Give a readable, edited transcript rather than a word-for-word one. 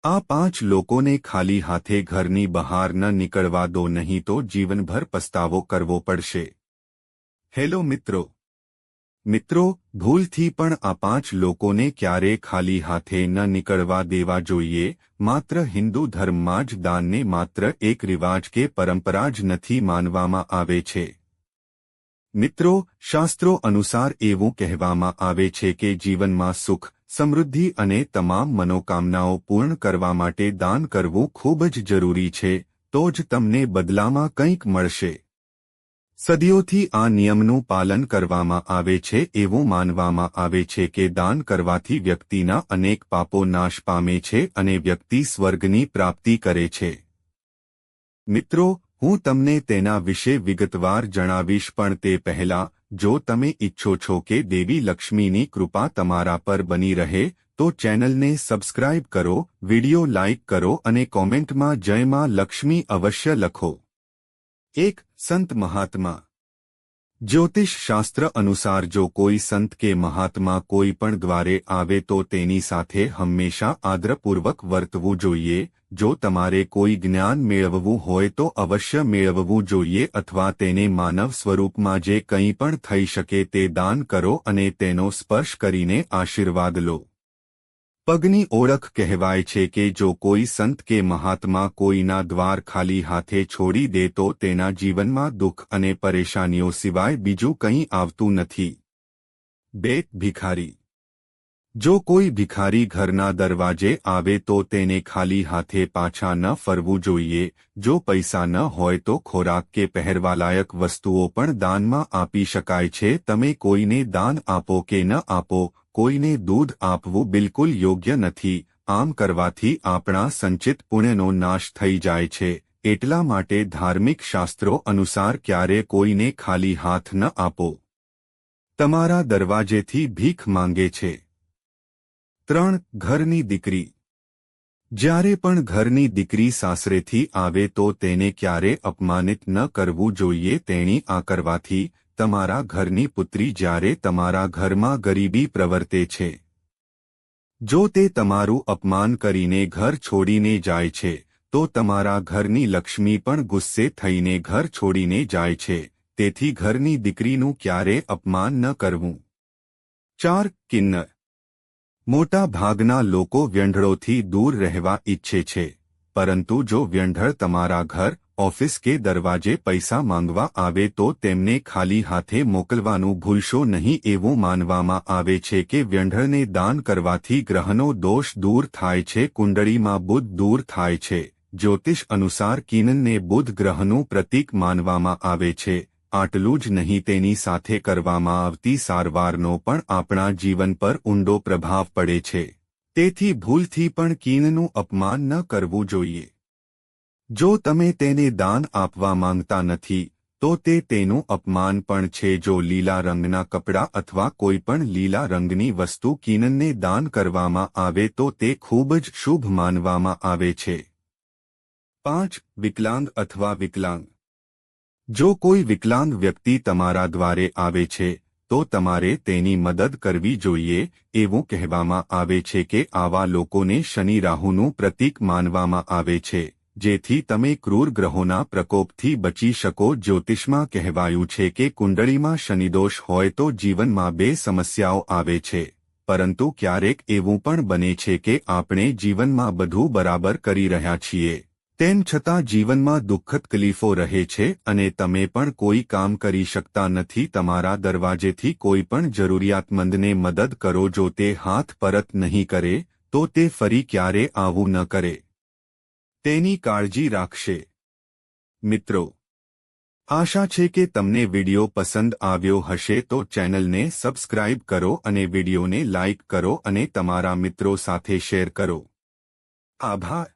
આ 5 લોકોને ખાલી હાથે ઘરની બહાર ન નીકળવા દો, નહીં તો જીવનભર પસ્તાવો કરવો પડશે। હેલો મિત્રો, ભૂલથી પણ આ 5 લોકોને ક્યારે ખાલી હાથે ન નીકળવા દેવા જોઈએ। માત્ર હિન્દુ ધર્મમાં જ દાનને માત્ર એક રિવાજ કે પરંપરા જ નથી માનવામાં આવે છે। મિત્રો, શાસ્ત્રો અનુસાર એવું કહેવામાં આવે છે કે જીવનમાં સુખ, સમૃદ્ધિ અને તમામ મનોકામનાઓ પૂર્ણ કરવા માટે દાન કરવું ખૂબ જ જરૂરી છે, તો જ તમને બદલામાં કંઈક મળશે। સદીઓથી આ નિયમનું પાલન કરવામાં આવે છે। એવું માનવામાં આવે છે કે દાન કરવાથી વ્યક્તિના અનેક પાપો નાશ પામે છે અને વ્યક્તિ સ્વર્ગની પ્રાપ્તિ કરે છે। મિત્રો, હું તમને તેના વિશે વિગતવાર જણાવીશ, પણ તે પહેલા જો તમે ઈચ્છો છો કે દેવી લક્ષ્મીની કૃપા તમારા પર બની રહે તો ચેનલને સબસ્ક્રાઇબ કરો, વિડિયો લાઇક કરો અને કોમેન્ટમાં જય માં લક્ષ્મી અવશ્ય લખો। 1. સંત મહાત્મા। જ્યોતિષ શાસ્ત્ર અનુસાર જો કોઈ સંત કે મહાત્મા કોઈ પણ દ્વારે આવે તો તેની સાથે હંમેશા આદરપૂર્વક વર્તવું જોઈએ। જો તમારે કોઈ જ્ઞાન મેળવવું હોય તો અવશ્ય મેળવવું જોઈએ, અથવા તેને માનવ સ્વરૂપમાં જે કંઈ પણ થઈ શકે તે દાન કરો અને તેનો સ્પર્શ કરીને આશીર્વાદ લો। પગની ઓળખ કહેવાય છે કે જો કોઈ સંત કે મહાત્મા કોઈના દ્વાર ખાલી હાથે છોડી દે તો તેના જીવનમાં દુઃખ અને પરેશાનીઓ સિવાય બીજું કંઈ આવતું નથી। 2. ભિખારી। જો કોઈ ભિખારી ઘરના દરવાજે આવે તો તેને ખાલી હાથે પાછા ન ફરવું જોઈએ। જો પૈસા ન હોય તો ખોરાક કે પહેરવાલાયક વસ્તુઓ પણ દાનમાં આપી શકાય છે। તમે કોઈને દાન આપો કે ન આપો, કોઈને દૂધ આપવું બિલકુલ યોગ્ય નથી। આમ કરવાથી આપણા સંચિત પુણ્યનો નાશ થઈ જાય છે। એટલા માટે ધાર્મિક શાસ્ત્રો અનુસાર ક્યારે કોઈને ખાલી હાથ ન આપો। તમારા દરવાજેથી ભીખ માંગે છે। 3. ઘરની દીકરી। જ્યારે પણ ઘરની દીકરી સાસરેથી આવે તો તેને ક્યારે અપમાનિત ન કરવું જોઈએ। તેણી આ કરવાથી તમારા ઘરની પુત્રી જ્યારે તમારા ઘરમાં ગરીબી પ્રવર્તે છે, જો તે તમારું અપમાન કરીને ઘર છોડીને જાય છે, તો તમારા ઘરની લક્ષ્મી પણ ગુસ્સે થઈને ઘર છોડીને જાય છે। તેથી ઘરની દીકરીનું ક્યારે અપમાન ન કરવું। 4. કિન્નર। મોટા ભાગના લોકો વ્યંઢળોથી દૂર રહેવા ઈચ્છે છે, પરંતુ જો વ્યંઢળ તમારા ઘર, ઓફિસ કે દરવાજે પૈસા માંગવા આવે તો તેમને ખાલી હાથે મોકલવાનું ભૂલશો નહીં। એવું માનવામાં આવે છે કે વ્યંઢળને દાન કરવાથી ગ્રહનો દોષ દૂર થાય છે, કુંડળીમાં બુધ દૂર થાય છે। જ્યોતિષ અનુસાર કિન્નરને બુધ ગ્રહનું પ્રતીક માનવામાં આવે છે। આટલું જ નહીં, તેની સાથે કરવામાં આવતી સારવારનો પણ આપણા જીવન પર ઊંડો પ્રભાવ પડે છે। તેથી ભૂલથી પણ કિન્નરનું અપમાન ન કરવું જોઈએ। જો તમે તેને દાન આપવા માંગતા નથી તો તેનું અપમાન પણ છે। જો લીલા રંગના કપડાં અથવા કોઈ પણ લીલા રંગની વસ્તુ કિન્નરને દાન કરવામાં આવે તો તે ખૂબ જ શુભ માનવામાં આવે છે। 5. વિકલાંગ અથવા વિકલાંગ। જો કોઈ વિકલાંગ વ્યક્તિ તમારા દ્વારે આવે છે તો તમારે તેની મદદ કરવી જોઈએ। એવું કહેવામાં આવે છે કે આવા લોકોને શનિ રાહુનું પ્રતીક માનવામાં આવે છે, જેથી તમે ક્રૂર ગ્રહોના પ્રકોપથી બચી શકો। જ્યોતિષમાં કહેવાયું છે કે કુંડળીમાં શનિદોષ હોય તો જીવનમાં 2 સમસ્યાઓ આવે છે, પરંતુ ક્યારેક એવું પણ બને છે કે આપણે જીવનમાં બધું બરાબર કરી રહ્યા છીએ, તેમ છતાં જીવનમાં દુઃખદ તકલીફો રહે છે અને તમે પણ કોઈ કામ કરી શકતા નથી। તમારા દરવાજેથી કોઈ પણ જરૂરિયાતમંદને મદદ કરો। જો તે હાથ પરત નહીં કરે તો તે ફરી ક્યારે આવું ન કરે, તેની કાળજી રાખશે। મિત્રો, આશા છે કે તમને વિડિયો પસંદ આવ્યો હશે તો ચેનલને સબસ્ક્રાઇબ કરો અને વિડિયોને લાઇક કરો અને તમારા મિત્રો સાથે શેર કરો। આભાર।